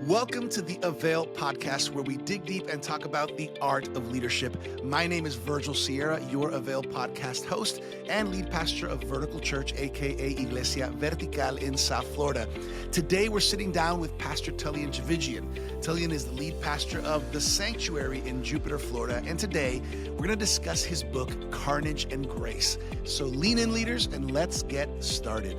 Welcome to the AVAIL podcast, where we dig deep and talk about the art of leadership. My name is Virgil Sierra, your AVAIL podcast host and lead pastor of Vertical Church, aka Iglesia Vertical in South Florida. Today, we're sitting down with Pastor Tullian Tchividjian. Tullian is the lead pastor of The Sanctuary in Jupiter, Florida, and today we're going to discuss his book, Carnage and Grace. So lean in, leaders, and let's get started.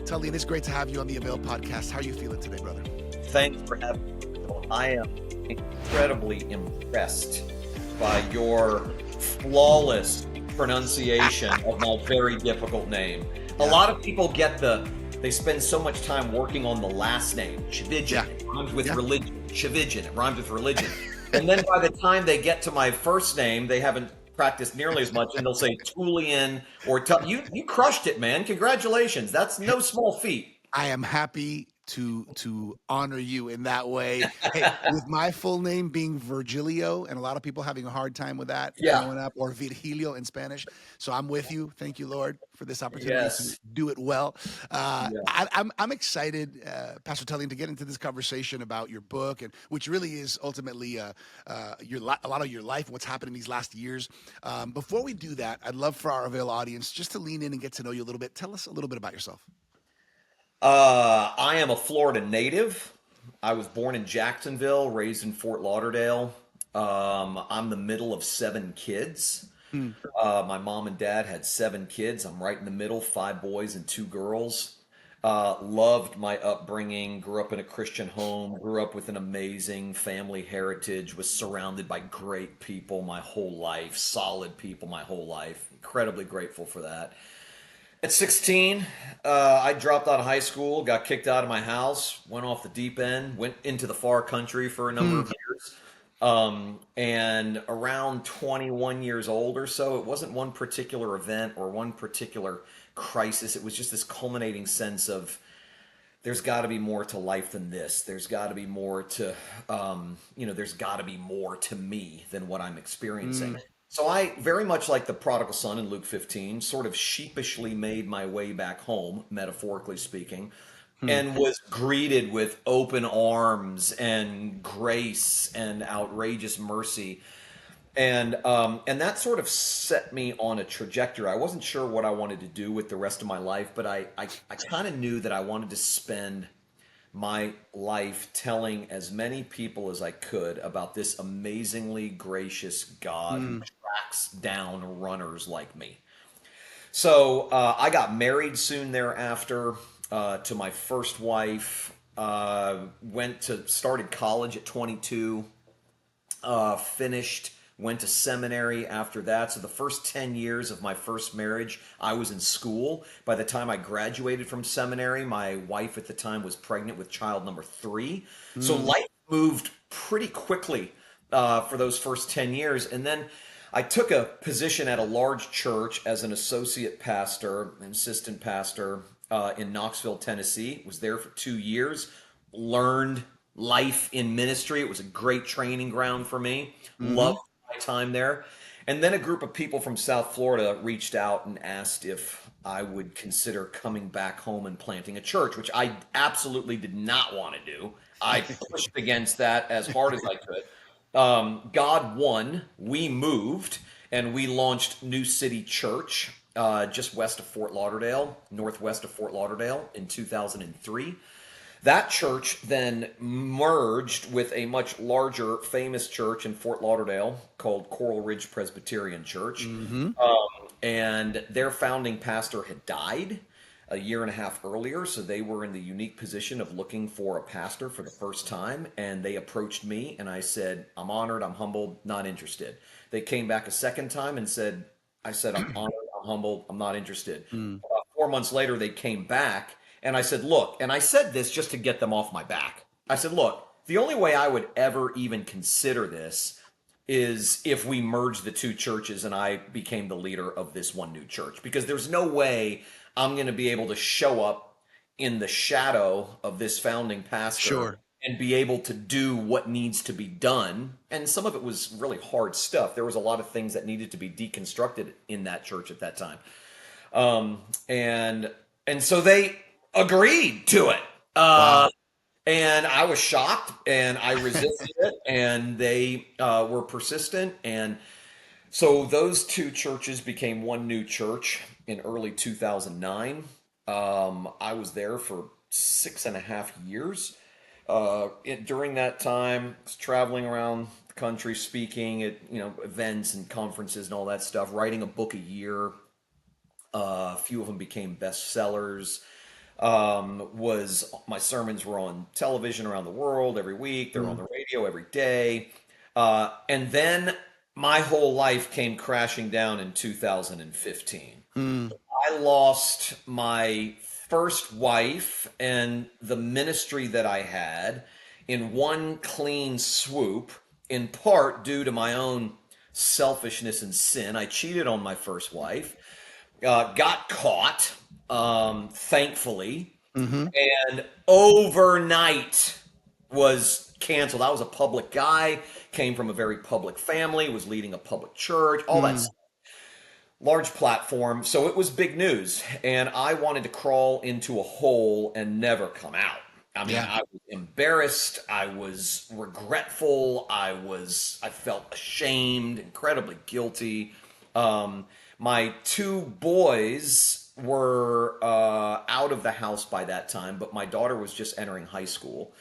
Tullian, it's great to have you on the AVAIL podcast. How are you feeling today, brother? Thanks for having me. I am incredibly impressed by your flawless pronunciation of my very difficult name. A lot of people they spend so much time working on the last name, Tchividjian. It rhymes with religion. Tchividjian, it rhymes with religion. And then by the time they get to my first name, they haven't practiced nearly as much, and they'll say Tullian or you crushed it, man. Congratulations. That's no small feat. I am happy to honor you in that way. Hey, with my full name being Virgilio, and a lot of people having a hard time with that growing up, or Virgilio in Spanish. So I'm with you. Thank you, Lord, for this opportunity to do it well. I'm excited, Pastor Tullian, to get into this conversation about your book, and which really is ultimately a lot of your life and what's happened in these last years. Before we do that, I'd love for our AVAIL audience just to lean in and get to know you a little bit. Tell us a little bit about yourself. I am a Florida native. I was born in Jacksonville, raised in Fort Lauderdale. I'm the middle of 7 kids. My mom and dad had 7 kids. I'm right in the middle, 5 boys and 2 girls. Loved my upbringing, grew up in a Christian home, grew up with an amazing family heritage, was surrounded by great people my whole life, solid people my whole life. Incredibly grateful for that. At 16, I dropped out of high school, got kicked out of my house, went off the deep end, went into the far country for a number of years. And around 21 years old or so, it wasn't one particular event or one particular crisis. It was just this culminating sense of there's got to be more to life than this. There's got to be more to, there's got to be more to me than what I'm experiencing. So I, very much like the prodigal son in Luke 15, sort of sheepishly made my way back home, metaphorically speaking, and was greeted with open arms and grace and outrageous mercy. And that sort of set me on a trajectory. I wasn't sure what I wanted to do with the rest of my life, but I kind of knew that I wanted to spend my life telling as many people as I could about this amazingly gracious God who tracks down runners like me. So I got married soon thereafter to my first wife. Started college at 22. Finished. Went to seminary after that. So the first 10 years of my first marriage, I was in school. By the time I graduated from seminary, my wife at the time was pregnant with child number 3. So life moved pretty quickly for those first 10 years. And then I took a position at a large church as an associate pastor, an assistant pastor in Knoxville, Tennessee. Was there for 2 years. Learned life in ministry. It was a great training ground for me. Loved my time there. And then a group of people from South Florida reached out and asked if I would consider coming back home and planting a church, which I absolutely did not want to do. I pushed against that as hard as I could. God won. We moved and we launched New City Church just west of Fort Lauderdale, northwest of Fort Lauderdale in 2003. That church then merged with a much larger, famous church in Fort Lauderdale called Coral Ridge Presbyterian Church. And their founding pastor had died a year and a half earlier, so they were in the unique position of looking for a pastor for the first time. And they approached me, and I said, I'm honored, I'm humbled, not interested. They came back a second time and I said, I'm honored, I'm humbled, I'm not interested. About 4 months later, they came back. And I said, look, and I said this just to get them off my back. I said, look, the only way I would ever even consider this is if we merged the 2 churches and I became the leader of this one new church. Because there's no way I'm going to be able to show up in the shadow of this founding pastor and be able to do what needs to be done. And some of it was really hard stuff. There was a lot of things that needed to be deconstructed in that church at that time. And so they agreed to it. Wow. And I was shocked, and I resisted it, and they were persistent. And so those two churches became one new church in early 2009. I was there for 6.5 years. During that time, I was traveling around the country, speaking at events and conferences and all that stuff, writing a book a year. A few of them became bestsellers. Was my sermons were on television around the world every week. They're on the radio every day. And then my whole life came crashing down in 2015. Mm. I lost my first wife and the ministry that I had in one clean swoop, in part due to my own selfishness and sin. I cheated on my first wife, got caught, thankfully, Mm-hmm. and overnight was canceled. I was a public guy, came from a very public family, was leading a public church, all that stuff. Large platform. So it was big news. And I wanted to crawl into a hole and never come out. I mean, Yeah. I was embarrassed. I was regretful. I felt ashamed, incredibly guilty. My two boys were out of the house by that time, but my daughter was just entering high school.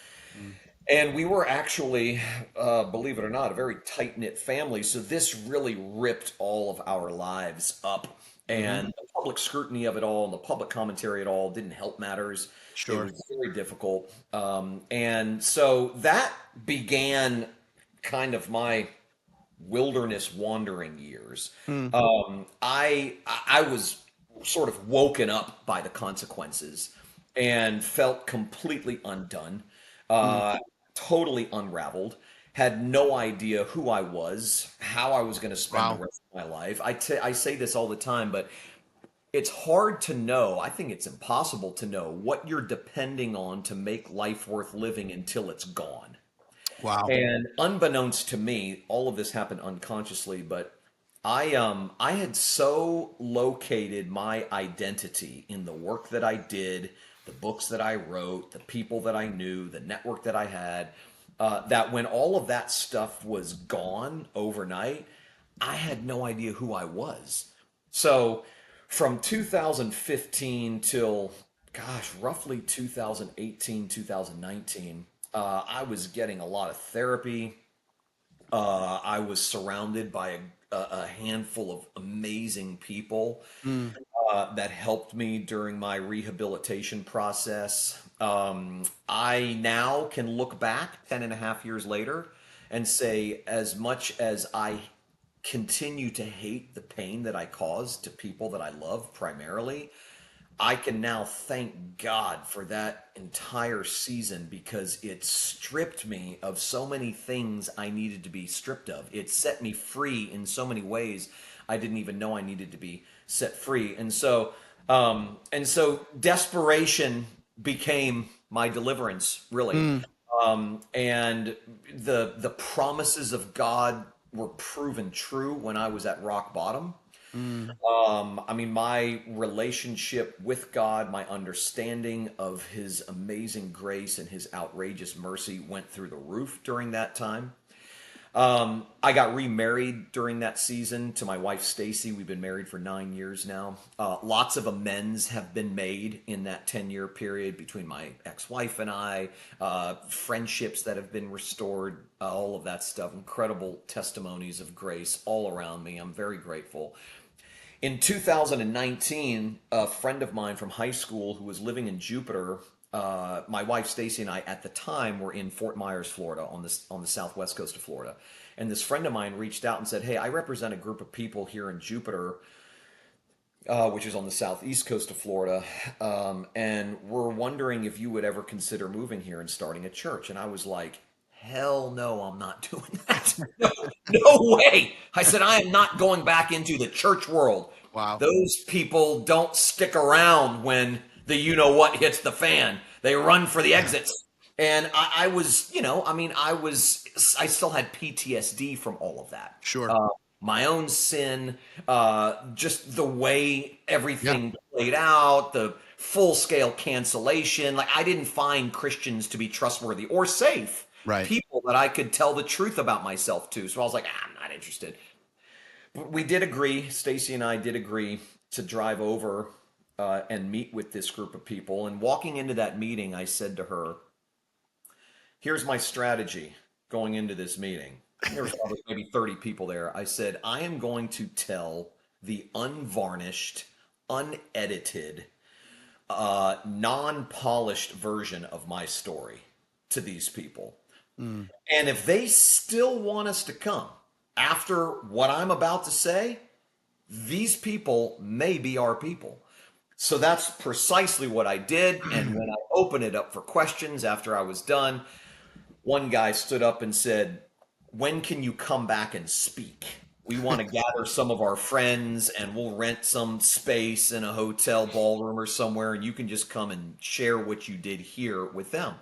And we were actually, believe it or not, a very tight-knit family. So this really ripped all of our lives up. And the public scrutiny of it all and the public commentary at all didn't help matters. It Sure. was very difficult. And so that began kind of my wilderness wandering years. Mm. I was sort of woken up by the consequences and felt completely undone, Mm. uh, totally unraveled. Had no idea who I was, how I was going to spend the Wow. rest of my life. I say this all the time, but it's hard to know. I think it's impossible to know what you're depending on to make life worth living until it's gone. Wow. And unbeknownst to me, all of this happened unconsciously, but I had so located my identity in the work that I did, the books that I wrote, the people that I knew, the network that I had, that when all of that stuff was gone overnight, I had no idea who I was. So from 2015 till, gosh, roughly 2018, 2019, I was getting a lot of therapy. I was surrounded by a handful of amazing people Mm. that helped me during my rehabilitation process. I now can look back 10.5 years later and say, as much as I continue to hate the pain that I caused to people that I love primarily, I can now thank God for that entire season because it stripped me of so many things I needed to be stripped of. It set me free in so many ways I didn't even know I needed to be set free. And so desperation became my deliverance, really. Mm. And the promises of God were proven true when I was at rock bottom. Mm. I mean, my relationship with God, my understanding of His amazing grace and His outrageous mercy went through the roof during that time. I got remarried during that season to my wife, Stacy. We've been married for 9 years now. Lots of amends have been made in that 10-year period between my ex-wife and I, friendships that have been restored, all of that stuff. Incredible testimonies of grace all around me. I'm very grateful. In 2019, a friend of mine from high school who was living in Jupiter, my wife Stacy and I at the time were in Fort Myers, Florida, on the southwest coast of Florida. And this friend of mine reached out and said, "Hey, I represent a group of people here in Jupiter, which is on the southeast coast of Florida, and we're wondering if you would ever consider moving here and starting a church." And I was like, "Hell no, I'm not doing that. No, no way." I said, "I am not going back into the church world. Wow. Those people don't stick around when the you know what hits the fan. They run for the exits." And I was, I mean, I still had PTSD from all of that. Sure. My own sin, just the way Yeah. everything played out, full-scale cancellation. Like, I didn't find Christians to be trustworthy or safe, Right. people that I could tell the truth about myself to. So I was like, I'm not interested. But we did agree, Stacy and I did agree to drive over and meet with this group of people. And walking into that meeting, I said to her, here's my strategy going into this meeting. There was probably maybe 30 people there. I said, I am going to tell the unvarnished, unedited, non-polished version of my story to these people. Mm. And if they still want us to come after what I'm about to say, these people may be our people. So that's precisely what I did. And when I opened it up for questions after I was done, one guy stood up and said, when can you come back and speak? We want to gather some of our friends and we'll rent some space in a hotel ballroom or somewhere, and you can just come and share what you did here with them.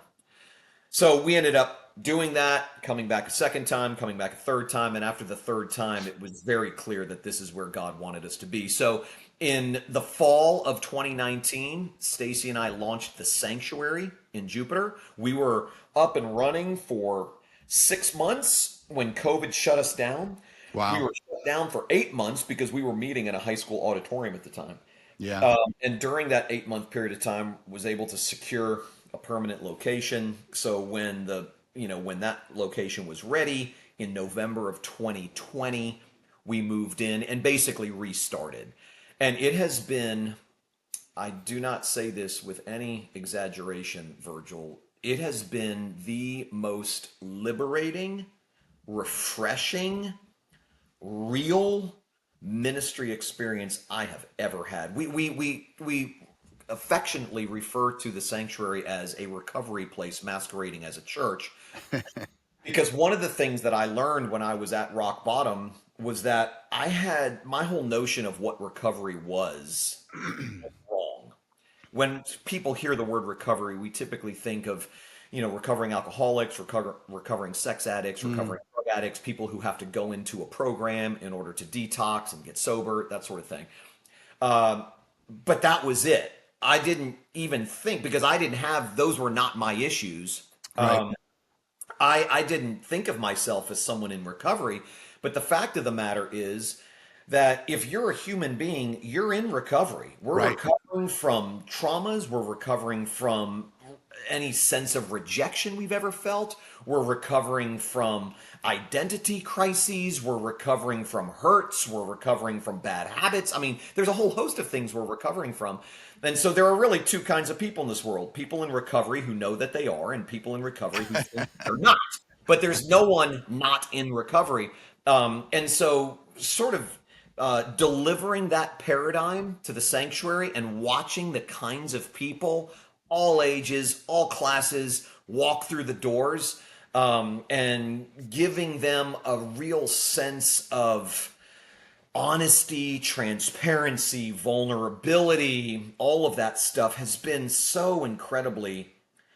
So we ended up doing that, coming back a second time, coming back a third time, and after the third time, it was very clear that this is where God wanted us to be. So in the fall of 2019, Stacy and I launched the Sanctuary in Jupiter. We were up and running for 6 months when COVID shut us down. We Wow. were shut down for 8 months because we were meeting in a high school auditorium at the time. Yeah. And during that 8 month period of time, was able to secure a permanent location. So when when that location was ready in November of 2020, we moved in and basically restarted. And it has been, I do not say this with any exaggeration, Virgil, it has been the most liberating, refreshing, real ministry experience I have ever had. We affectionately refer to the sanctuary as a recovery place masquerading as a church, because one of the things that I learned when I was at rock bottom was that I had my whole notion of what recovery was wrong. When people hear the word recovery, we typically think of, recovering alcoholics, recovering sex addicts, Mm. recovering drug addicts, people who have to go into a program in order to detox and get sober, that sort of thing. Um, but that was it. I didn't even think, because I didn't have, those were not my issues. Right. Um, I didn't think of myself as someone in recovery. But the fact of the matter is that if you're a human being, you're in recovery. We're Right. recovering from traumas. We're recovering from any sense of rejection we've ever felt. We're recovering from identity crises. We're recovering from hurts. We're recovering from bad habits. I mean, there's a whole host of things we're recovering from. And so there are really two kinds of people in this world: people in recovery who know that they are, and people in recovery who think they're not. But there's no one not in recovery. And so, sort of delivering that paradigm to the sanctuary and watching the kinds of people, all ages, all classes, walk through the doors, and giving them a real sense of honesty, transparency, vulnerability, all of that stuff has been so incredibly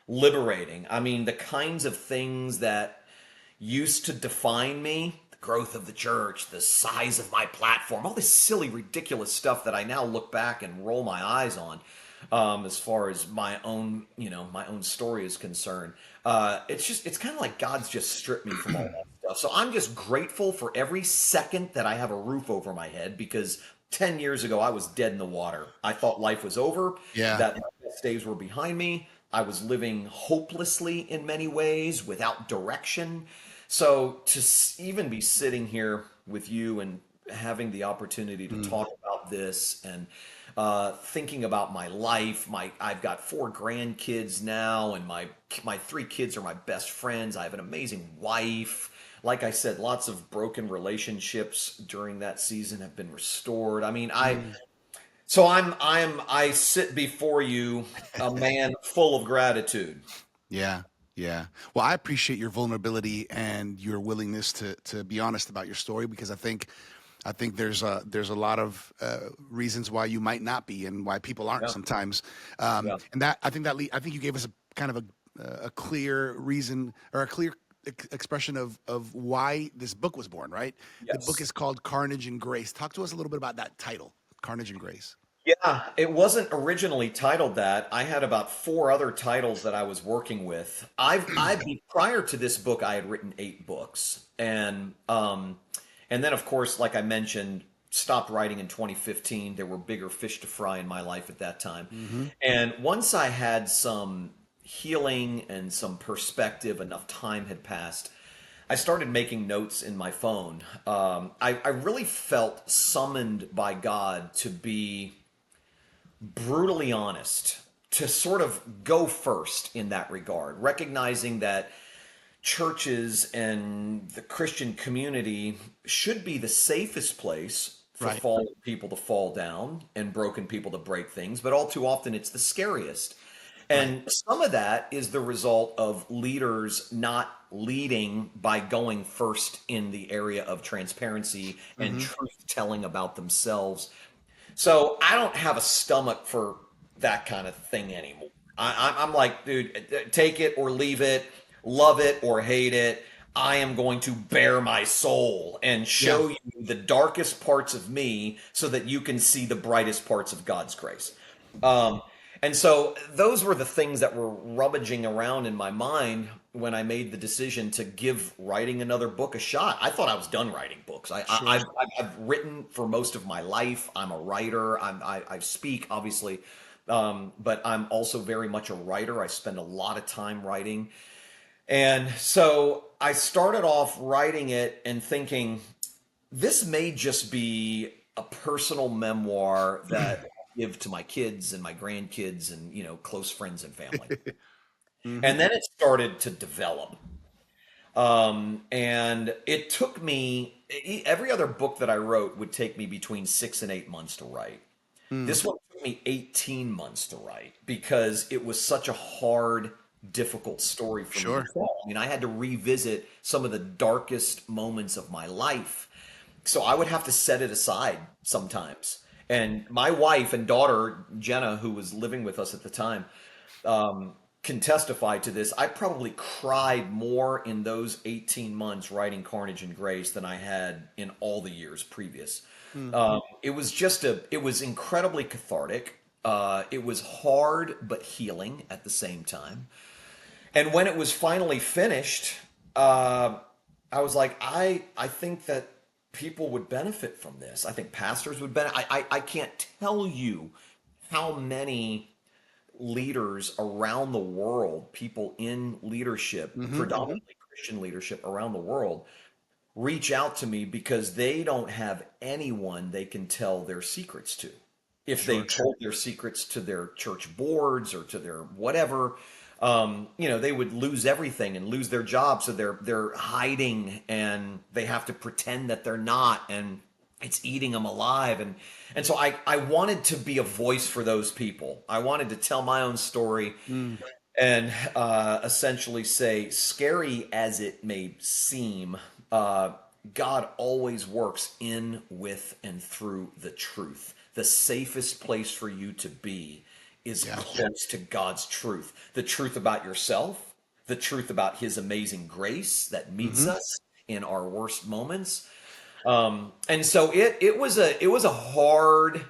liberating. I mean, the kinds of things that used to define me, the growth of the church, the size of my platform, all this silly, ridiculous stuff that I now look back and roll my eyes on, as far as my own, my own story is concerned. It's kind of like God's just stripped me from all that stuff. So I'm just grateful for every second that I have a roof over my head, because 10 years ago I was dead in the water. I thought life was over, Yeah. that my best days were behind me. I was living hopelessly in many ways, without direction. So to even be sitting here with you and having the opportunity to Mm. talk about this, and thinking about my life, I've got 4 grandkids now, and my 3 kids are my best friends. I have an amazing wife. Like I said, lots of broken relationships during that season have been restored. I mean, Mm. I sit before you a man full of gratitude. Yeah. Yeah. Well, I appreciate your vulnerability and your willingness to be honest about your story, because I think there's a lot of reasons why you might not be, and why people aren't Yeah, sometimes. yeah, And that I think you gave us a kind of a clear reason, or a clear expression of why this book was born. Right. The book yes. is called Carnage and Grace. Talk to us a little bit about that title, Carnage and Grace. Yeah, it wasn't originally titled that. I had about four other titles that I was working with. Prior to this book, I had written eight books, and then of course, like I mentioned, stopped writing in 2015. There were bigger fish to fry in my life at that time, Hmm. and once I had some healing and some perspective, enough time had passed. I started making notes in my phone. I really felt summoned by God to be brutally honest, to sort of go first in that regard, recognizing that churches and the Christian community should be the safest place for Right. fallen people to fall down and broken people to break things, but all too often it's the scariest. Right. And some of that is the result of leaders not leading by going first in the area of transparency and Hmm. truth telling about themselves. So I don't have a stomach for that kind of thing anymore. I'm like, dude, take it or leave it, love it or hate it. I am going to bare my soul and Yeah. show you the darkest parts of me so that you can see the brightest parts of God's grace. Um, and so those were the things that were rummaging around in my mind when I made the decision to give writing another book a shot. I thought I was done writing books. Sure. I've written for most of my life. I'm a writer. I speak, obviously, but I'm also very much a writer. I spend a lot of time writing. And so I started off writing it and thinking, this may just be a personal memoir that I give to my kids and my grandkids and, close friends and family. Hmm. And then it started to develop. And it took me, every other book that I wrote would take me between 6 and 8 months to write. Mm. This one took me 18 months to write because it was such a hard, difficult story for me to Sure. tell. I mean, I had to revisit some of the darkest moments of my life. So I would have to set it aside sometimes. And my wife and daughter, Jenna, who was living with us at the time, um, can testify to this. I probably cried more in those 18 months writing Carnage and Grace than I had in all the years previous. Mm. It was incredibly cathartic. It was hard but healing at the same time. And when it was finally finished, uh, I was like, I think that people would benefit from this. I think pastors would benefit. I can't tell you how many leaders around the world, people in leadership, Hmm. Hmm. predominantly Christian leadership around the world, reach out to me because they don't have anyone they can tell their secrets to. If they Sure. told their secrets to their church boards or to their whatever, they would lose everything and lose their job. So they're hiding and they have to pretend that they're not, and it's eating them alive. And so I wanted to be a voice for those people. I wanted to tell my own story Mm. and essentially say, scary as it may seem, uh, God always works in, with, and through the truth. The safest place for you to be is Yeah. close to God's truth. The truth about yourself, the truth about His amazing grace that meets Hmm. us in our worst moments. And so it was a hard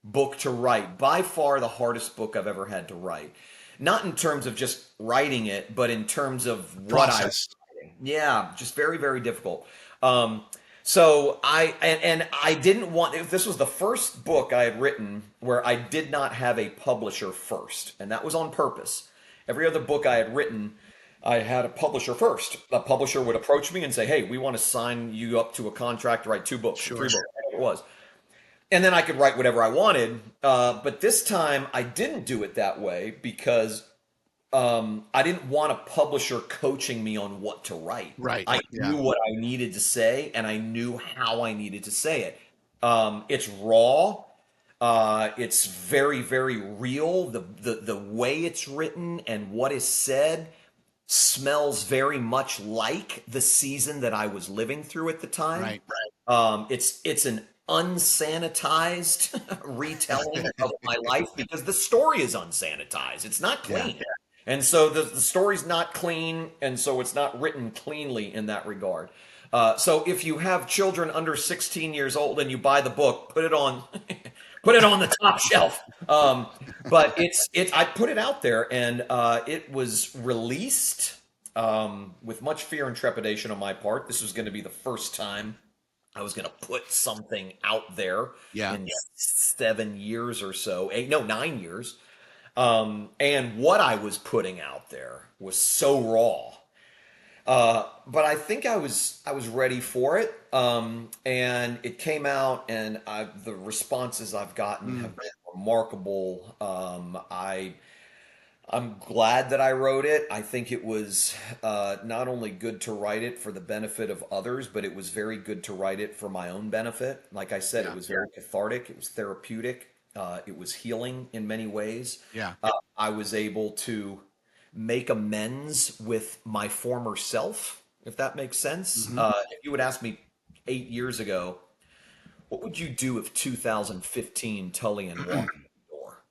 book to write, by far the hardest book I've ever had to write. Not in terms of just writing it, but in terms of what I was Process. writing. Yeah, just very, very difficult. Um, so and I didn't want, if this was the first book I had written where I did not have a publisher first, and that was on purpose. Every other book I had written, I had a publisher first. A publisher would approach me and say, "Hey, we want to sign you up to a contract to write two books or three Sure. books, whatever it was." And then I could write whatever I wanted. But this time I didn't do it that way because I didn't want a publisher coaching me on what to write. Right. I Yeah. knew what I needed to say and I knew how I needed to say it. It's raw. It's very, very real. The way it's written and what is said smells very much like the season that I was living through at the time. Right. It's an unsanitized retelling of my life because the story is unsanitized. It's not Yeah. clean. And so the story's not clean, and so it's not written cleanly in that regard. So if you have children under 16 years old and you buy the book, put it on Put it on the top shelf. But I put it out there, and it was released with much fear and trepidation on my part. This was going to be the first time I was going to put something out there Yeah. in 7 years or so, 9 years. And what I was putting out there was so raw. But I think I was ready for it, and it came out, and the responses I've gotten Mm. have been remarkable. I'm glad that I wrote it. I think it was not only good to write it for the benefit of others, but it was very good to write it for my own benefit. Like I said, it Yeah. was very cathartic. It was therapeutic. It was healing in many ways. Yeah. I was able to make amends with my former self, if that makes sense. Hmm. If you would ask me 8 years ago, what would you do if 2015 Tullian walked in the door?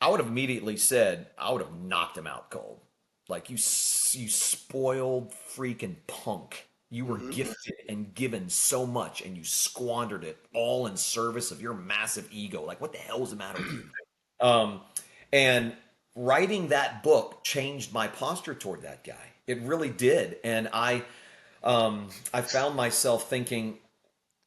I would have immediately said, I would have knocked him out cold. Like, you spoiled freaking punk. You were Hmm. gifted and given so much, and you squandered it all in service of your massive ego. Like, what the hell was the matter with you? Um, and writing that book changed my posture toward that guy. It really did. And I found myself thinking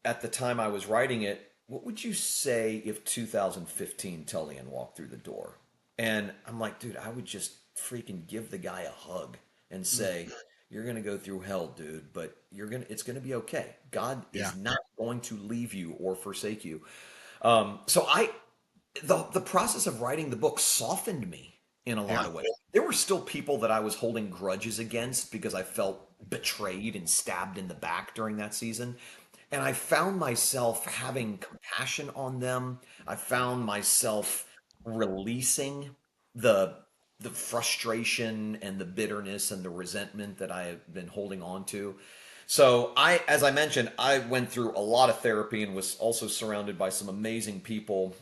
at the time I was writing it, what would you say if 2015 Tullian walked through the door? And I'm like, dude, I would just freaking give the guy a hug and say, you're going to go through hell, dude, but it's going to be okay. God Yeah. is not going to leave you or forsake you. So the process of writing the book softened me in a lot Yeah. of ways. There were still people that I was holding grudges against because I felt betrayed and stabbed in the back during that season. And I found myself having compassion on them. I found myself releasing the the frustration and the bitterness and the resentment that I have been holding on to. So as I mentioned, I went through a lot of therapy and was also surrounded by some amazing people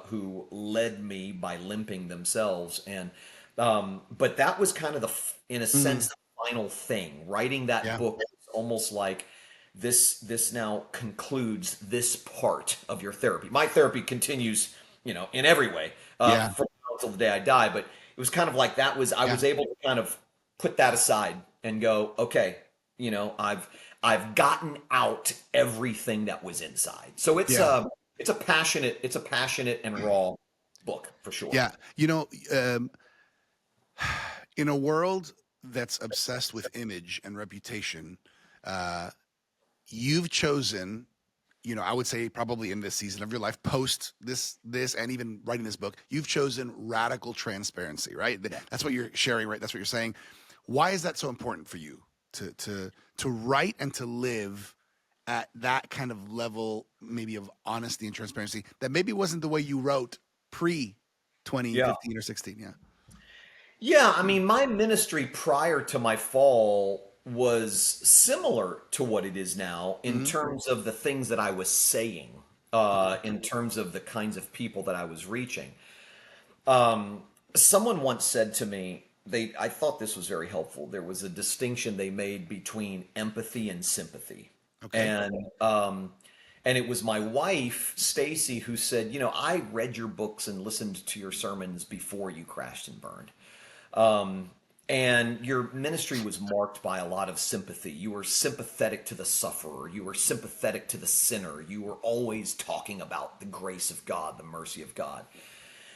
who led me by limping themselves. And but that was kind of in a Hmm. sense, the final thing. Writing that Yeah. book was almost like this now concludes this part of your therapy. My therapy continues, in every way, Yeah. from now until the day I die. But it was kind of like I Yeah. was able to kind of put that aside and go, okay, I've gotten out everything that was inside. So Yeah. it's a passionate and raw book for sure. Yeah. Um, in a world that's obsessed with image and reputation, uh, you've chosen, I would say probably in this season of your life, post this, and even writing this book, you've chosen radical transparency, right? That's what you're sharing, right? That's what you're saying. Why is that so important for you to write and to live at that kind of level, maybe of honesty and transparency that maybe wasn't the way you wrote pre Yeah. 2015 or 16? Yeah. Yeah, I mean, my ministry prior to my fall was similar to what it is now in Hmm. terms of the things that I was saying, in terms of the kinds of people that I was reaching. Someone once said to me, I thought this was very helpful. There was a distinction they made between empathy and sympathy. Okay. And and it was my wife, Stacy, who said, I read your books and listened to your sermons before you crashed and burned. And your ministry was marked by a lot of sympathy. You were sympathetic to the sufferer. You were sympathetic to the sinner. You were always talking about the grace of God, the mercy of God.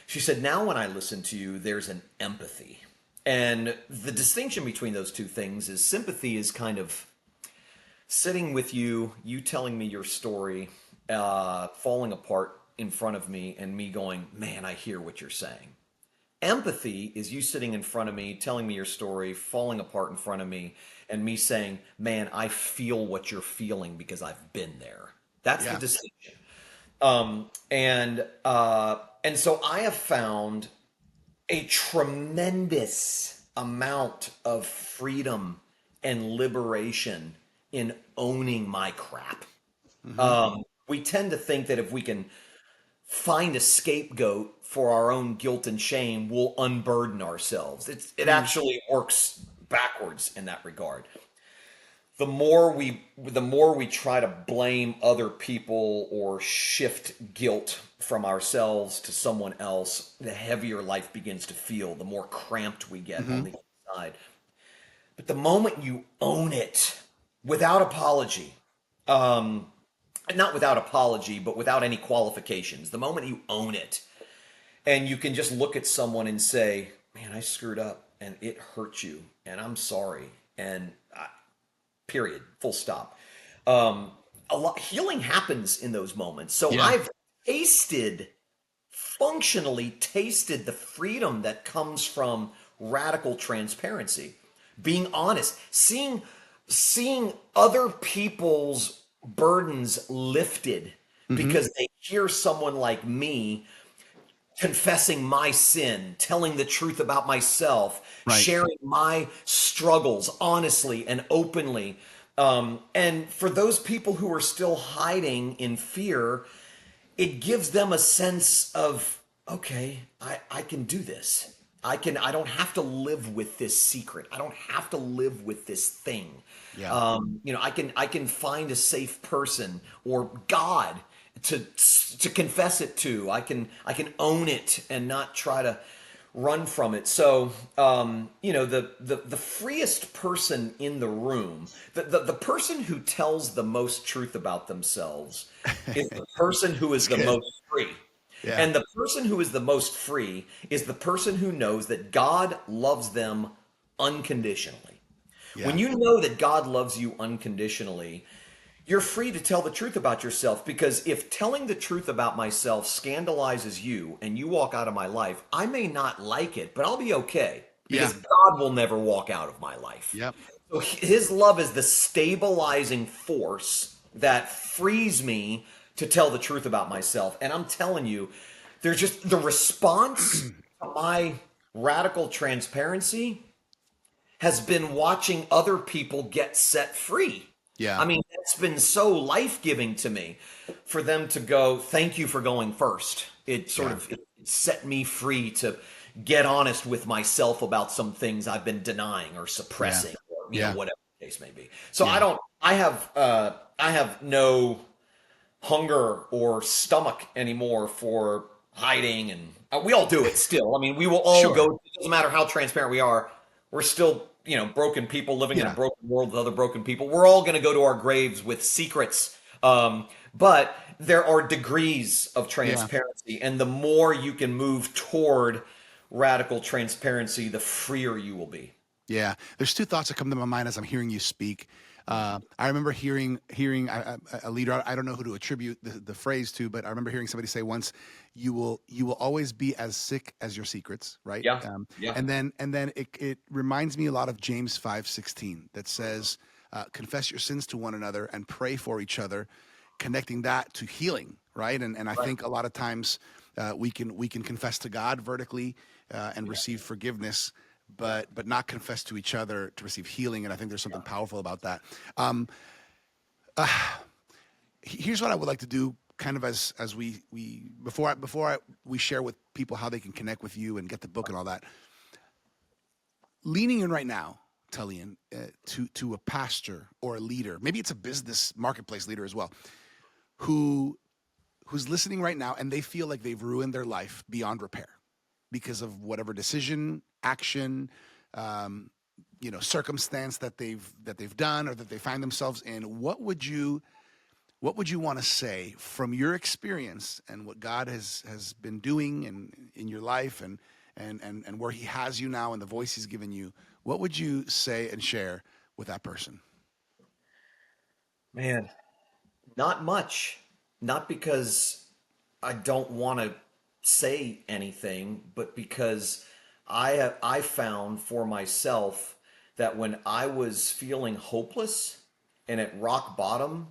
She said, now when I listen to you, there's an empathy. And the distinction between those two things is sympathy is kind of sitting with you, you telling me your story, falling apart in front of me, and me going, man, I hear what you're saying. Empathy is you sitting in front of me, telling me your story, falling apart in front of me, and me saying, man, I feel what you're feeling because I've been there. That's the Yeah. distinction. And so I have found a tremendous amount of freedom and liberation in owning my crap. Hmm. We tend to think that if we can find a scapegoat for our own guilt and shame, we'll unburden ourselves. It Mm. actually works backwards in that regard. the more we try to blame other people or shift guilt from ourselves to someone else, the heavier life begins to feel, the more cramped we get Hmm. on the inside. But the moment you own it without apology, um, not without apology, but without any qualifications, the moment you own it and you can just look at someone and say, man, I screwed up and it hurt you and I'm sorry. And period, full stop. Um, a lot healing happens in those moments. So Yeah. I've tasted, functionally tasted the freedom that comes from radical transparency, being honest, seeing other people's burdens lifted Hmm. because they hear someone like me confessing my sin, telling the truth about myself, Right. sharing my struggles honestly and openly. And for those people who are still hiding in fear, it gives them a sense of, okay, I can do this. I don't have to live with this secret. I don't have to live with this thing. Yeah. I can find a safe person or God to to confess it to. I can own it and not try to run from it. So, the freest person in the room, the person who tells the most truth about themselves is the person who is It's the good. most free. Yeah. And the person who is the most free is the person who knows that God loves them unconditionally. When Yeah. you know that God loves you unconditionally, you're free to tell the truth about yourself, because if telling the truth about myself scandalizes you and you walk out of my life, I may not like it, but I'll be okay Yeah. because God will never walk out of my life. Yep. So his love is the stabilizing force that frees me to tell the truth about myself. And I'm telling you, there's just the response to my radical transparency has been watching other people get set free. Yeah. I mean, it's been so life giving to me for them to go, thank you for going first. It sort Yeah. of it set me free to get honest with myself about some things I've been denying or Yeah. suppressing, or Yeah. whatever the case may be. So Yeah. I have no hunger or stomach anymore for hiding, and we all do it still. I mean, we will all go, Sure. it doesn't matter how transparent we are, we're still, broken people living in a Yeah. broken world with other broken people. We're all going to go to our graves with secrets. But there are degrees of Yeah. transparency, and the more you can move toward radical transparency, the freer you will be. Yeah, there's two thoughts that come to my mind as I'm hearing you speak. I remember hearing a leader. I don't know who to attribute the phrase to, but I remember hearing somebody say once, "You will always be as sick as your secrets." Right? Yeah. Yeah. And then it reminds me a lot of James 5:16 that says, "Confess your sins to one another and pray for each other," connecting that to healing. Right? And I Right. think a lot of times we can confess to God vertically and Yeah. receive forgiveness, but not confess to each other to receive healing. And I think there's something powerful about that. Um, Here's what I would like to do, kind of as we we share with people how they can connect with you and get the book and all that. Leaning in right now, Tullian, to a pastor or a leader, maybe it's a business marketplace leader as well, who who's listening right now and they feel like they've ruined their life beyond repair because of whatever decision, action, um, circumstance that they've done or that they find themselves in. What would you want to say from your experience and what God has been doing in your life and where He has you now and the voice He's given you? What would you say and share with that person? Man, not much. Not because I don't want to say anything, but because I found for myself that when I was feeling hopeless and at rock bottom,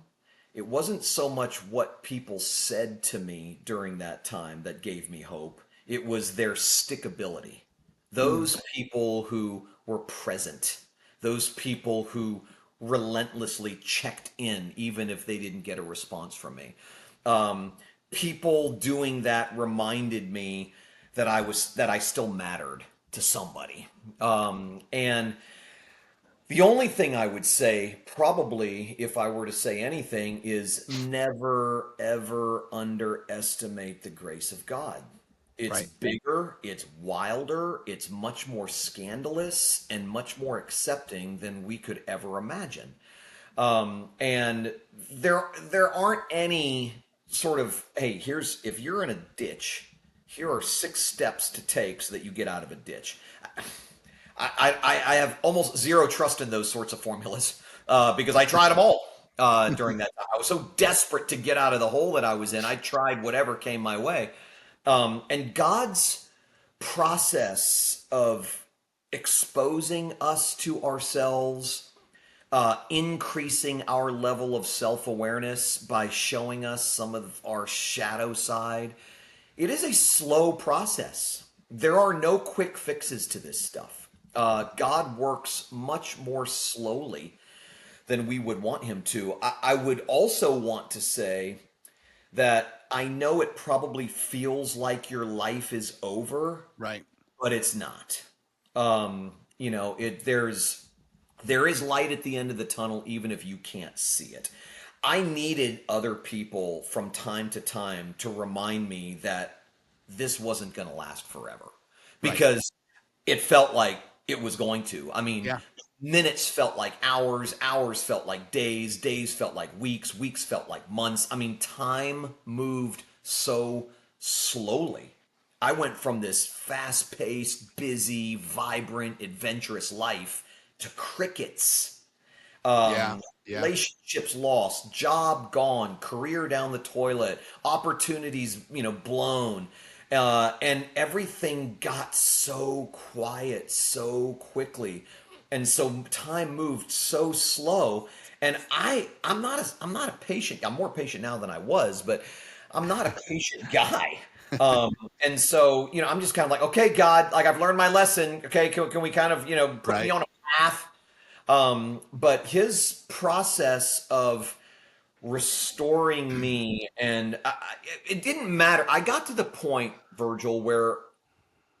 it wasn't so much what people said to me during that time that gave me hope. It was their stickability. Mm, Those people who were present, those people who relentlessly checked in, even if they didn't get a response from me. Um, People doing that reminded me that I still mattered to somebody. And The only thing I would say, probably, if I were to say anything, is never, ever underestimate the grace of God. It's Right. bigger, it's wilder, it's much more scandalous, and much more accepting than we could ever imagine. And there aren't any sort of, hey, here's, if you're in a ditch, here are 6 steps to take so that you get out of a ditch. I have almost zero trust in those sorts of formulas because I tried them all during that time. I was so desperate to get out of the hole that I was in. I tried whatever came my way. And God's process of exposing us to ourselves, increasing our level of self awareness by showing us some of our shadow side, it is a slow process. There are no quick fixes to this stuff. God works much more slowly than we would want him to. I would also want to say that I know it probably feels like your life is over, Right. but it's not. There is light at the end of the tunnel, even if you can't see it. I needed other people from time to time to remind me that this wasn't going to last forever Right. because it felt like it was going to. I mean, Yeah. minutes felt like hours, hours felt like days, days felt like weeks, weeks felt like months. I mean, time moved so slowly. I went from this fast paced, busy, vibrant, adventurous life to crickets, Yeah. Yeah. relationships lost, job gone, career down the toilet, opportunities, blown. And everything got so quiet so quickly. And so time moved so slow. And I'm not a patient. I'm more patient now than I was, but I'm not a patient guy. Um, and so, I'm just kind of like, okay, God, like I've learned my lesson. Okay, can we kind of, put me Right. on a path? But his process of restoring me, and it didn't matter. I got to the point, Virgil, where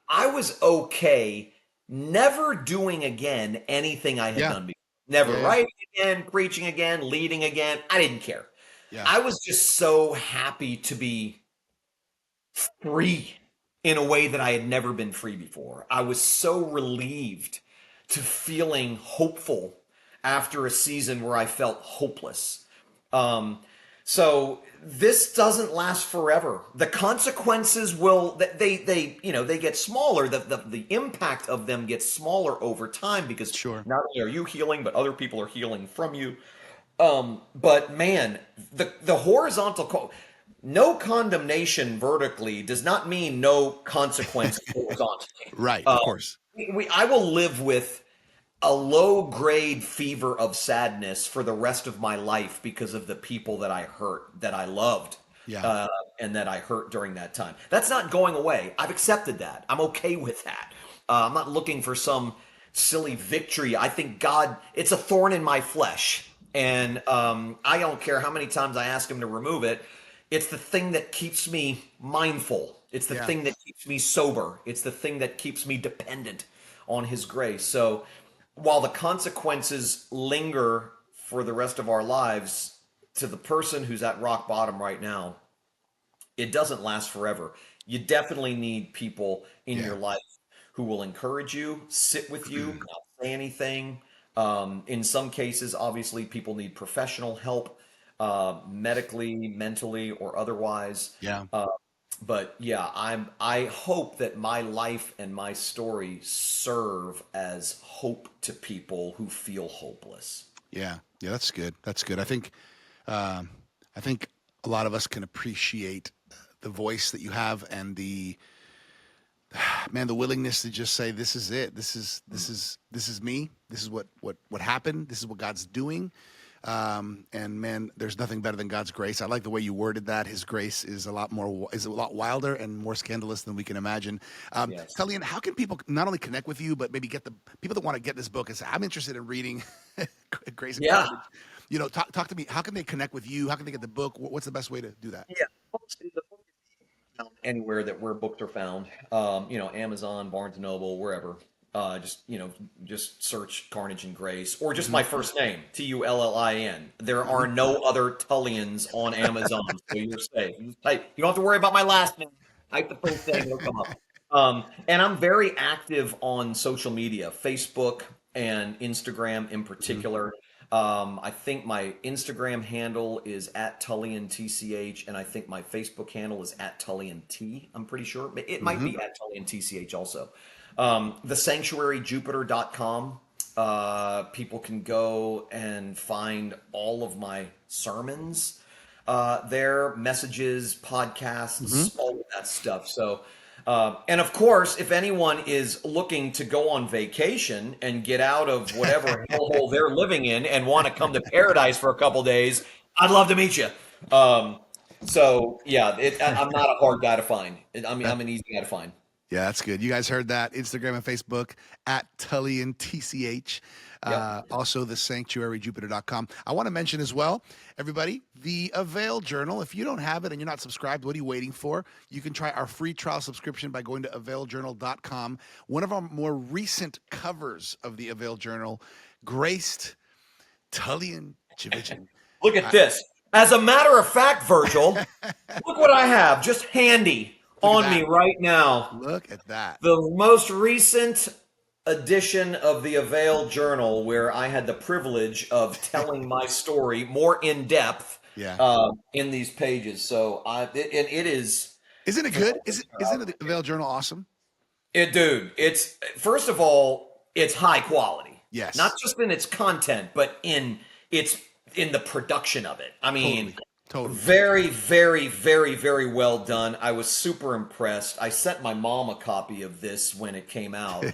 I was okay never doing again anything I had Yeah. done before. Never Yeah. Yeah. writing again, preaching again, leading again. I didn't care. Yeah. I was just so happy to be free in a way that I had never been free before. I was so relieved to feeling hopeful after a season where I felt hopeless. Um, so this doesn't last forever. The consequences will they get smaller. The impact of them gets smaller over time because Sure. not only are you healing, but other people are healing from you. But man, the horizontal no condemnation vertically does not mean no consequence horizontally. Right. Uh, Of course. I will live with a low grade fever of sadness for the rest of my life because of the people that I hurt, that I loved, Yeah. uh, and that I hurt during that time. That's not going away. I've accepted that. I'm okay with that. I'm not looking for some silly victory. I think God, it's a thorn in my flesh. And I don't care how many times I ask him to remove it. It's the thing that keeps me mindful. It's the Yeah. thing that keeps me sober. It's the thing that keeps me dependent on his grace. So while the consequences linger for the rest of our lives, to the person who's at rock bottom right now, it doesn't last forever. You definitely need people in Yeah. your life who will encourage you, sit with you, not say anything. In some cases, obviously, people need professional help, medically, mentally, or otherwise. Yeah. But yeah, I hope that my life and my story serve as hope to people who feel hopeless. Yeah. Yeah. That's good. That's good. Um, I think a lot of us can appreciate the voice that you have and the willingness to just say, this is it. This is me. This is what happened. This is what God's doing. And man, there's nothing better than God's grace. I like the way you worded that. His grace is a lot wilder and more scandalous than we can imagine. Yes. Tullian, how can people not only connect with you, but maybe get the people that want to get this book and say, I'm interested in reading Grace and Yeah. Carnage. Talk to me. How can they connect with you? How can they get the book? What's the best way to do that? Yeah. The book is found anywhere that where books are found. Amazon, Barnes and Noble, wherever. Just search Carnage and Grace, or just my first name, Tullin. There are no other Tullians on Amazon, so you're safe. You just type. You don't have to worry about my last name. Type the first name, it'll come up. And I'm very active on social media, Facebook and Instagram in particular. I think my Instagram handle is at Tullian TCH, and I think my Facebook handle is at Tullian T. I'm pretty sure. It might be at Tullian TCH also. TheSanctuaryJupiter.com. People can go and find all of my sermons there, messages, podcasts, all of that stuff. So, and of course, if anyone is looking to go on vacation and get out of whatever hellhole they're living in and want to come to paradise for a couple days, I'd love to meet you. So yeah, I'm not a hard guy to find. I'm an easy guy to find. Yeah, that's good. You guys heard that. Instagram and Facebook at Tullian TCH. Also, thesanctuaryjupiter.com. I want to mention as well, everybody, the AVAIL Journal. If you don't have it and you're not subscribed, what are you waiting for? You can try our free trial subscription by going to availjournal.com. One of our more recent covers of the AVAIL Journal graced Tullian Tchividjian. Look at this. As a matter of fact, Virgil, look what I have just handy on me right now. Look at that. The most recent edition of the AVAIL Journal, where I had the privilege of telling my story more in depth in these pages. So it is. Isn't it good? Isn't the AVAIL Journal awesome? It's first of all, it's high quality. Yes. Not just in its content, but in the production of it. I mean, Totally. Very, very, very, very well done. I was super impressed. I sent my mom a copy of this when it came out,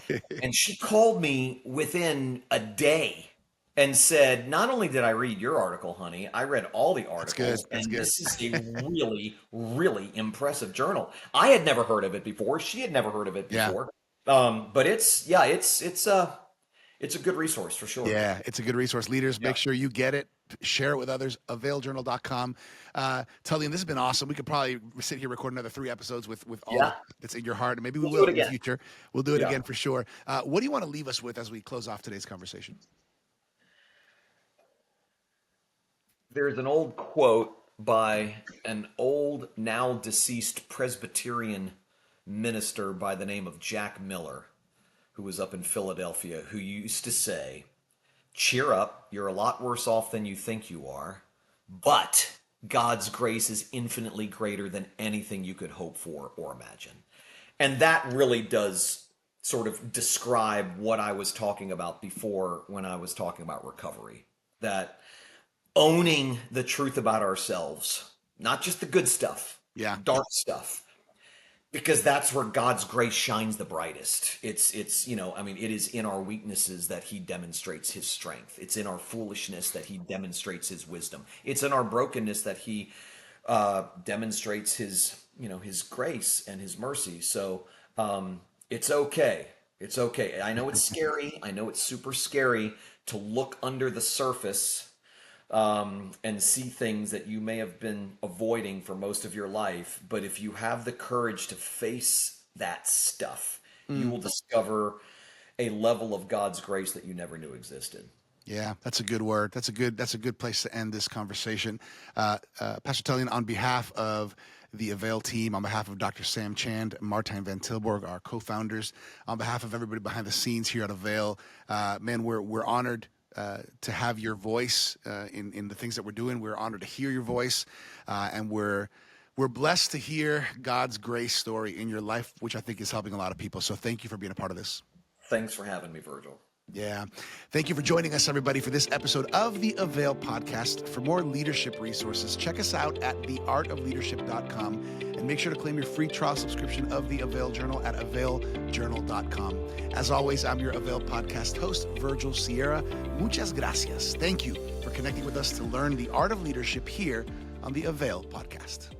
and she called me within a day and said, not only did I read your article, honey, I read all the articles. That's good. This is a really, really impressive journal. I had never heard of it before. She had never heard of it before. But it's a good resource for sure. Yeah, it's a good resource. Leaders, make sure you get it. Share it with others. AVAILjournal.com. Tullian, this has been awesome. We could probably sit here record another 3 episodes with all that's in your heart, and maybe we will in the future. We'll do it again for sure. What do you want to leave us with as we close off today's conversation? There's an old quote by an old, now deceased Presbyterian minister by the name of Jack Miller, who was up in Philadelphia, who used to say, "Cheer up, you're a lot worse off than you think you are, but God's grace is infinitely greater than anything you could hope for or imagine." And that really does sort of describe what I was talking about before when I was talking about recovery. That owning the truth about ourselves, not just the good stuff, dark stuff, because that's where God's grace shines the brightest. It's it is in our weaknesses that he demonstrates his strength. It's in our foolishness that he demonstrates his wisdom. It's in our brokenness that he demonstrates his grace and his mercy. So it's okay. It's okay. I know it's scary. I know it's super scary to look under the surface and see things that you may have been avoiding for most of your life. But if you have the courage to face that stuff, you will discover a level of God's grace that you never knew existed. Yeah, that's a good word. That's a good place to end this conversation. Pastor Tullian, on behalf of the AVAIL team, on behalf of Dr. Sam Chand, Martijn van Tilburg, our co-founders, on behalf of everybody behind the scenes here at AVAIL, man, we're honored to have your voice in the things that we're doing. We're honored to hear your voice, and we're blessed to hear God's grace story in your life, which I think is helping a lot of people. So thank you for being a part of this. Thanks for having me, Virgil. Yeah. Thank you for joining us, everybody, for this episode of the AVAIL podcast. For more leadership resources, check us out at theartofleadership.com, and make sure to claim your free trial subscription of the AVAIL Journal at availjournal.com. As always, I'm your AVAIL podcast host, Virgil Sierra. Muchas gracias. Thank you for connecting with us to learn the art of leadership here on the AVAIL podcast.